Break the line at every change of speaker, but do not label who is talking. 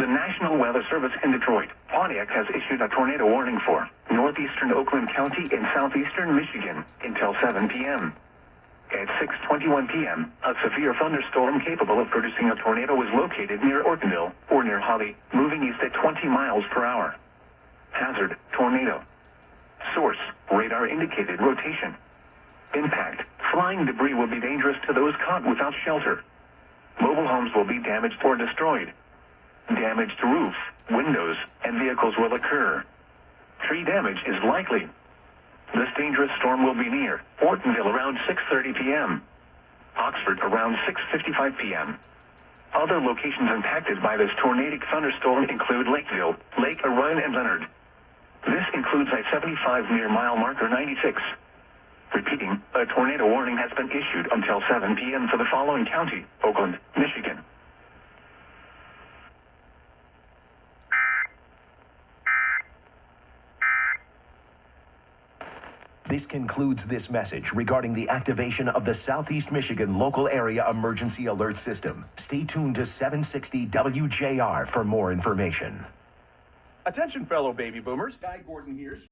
the National Weather Service in Detroit, Pontiac has issued a tornado warning for northeastern Oakland County and southeastern Michigan until 7 p.m. At 6:21 p.m., a severe thunderstorm capable of producing a tornado was located near Ortonville or near Holly, moving east at 20 miles per hour. Hazard, tornado. Source, radar indicated rotation. Impact, flying debris will be dangerous to those caught without shelter. Mobile homes will be damaged or destroyed. Damage to roof, windows, and vehicles will occur. Tree damage is likely. This dangerous storm will be near Ortonville around 6:30 p.m. Oxford around 6:55 p.m. Other locations impacted by this tornadic thunderstorm include Lakeville, Lake Orion, and Leonard. This includes I-75 near mile marker 96. Repeating, a tornado warning has been issued until 7 p.m. for the following county: Oakland, Michigan.
This concludes this message regarding the activation of the Southeast Michigan Local Area Emergency Alert System. Stay tuned to 760 WJR for more information.
Attention, fellow baby boomers. Guy Gordon here.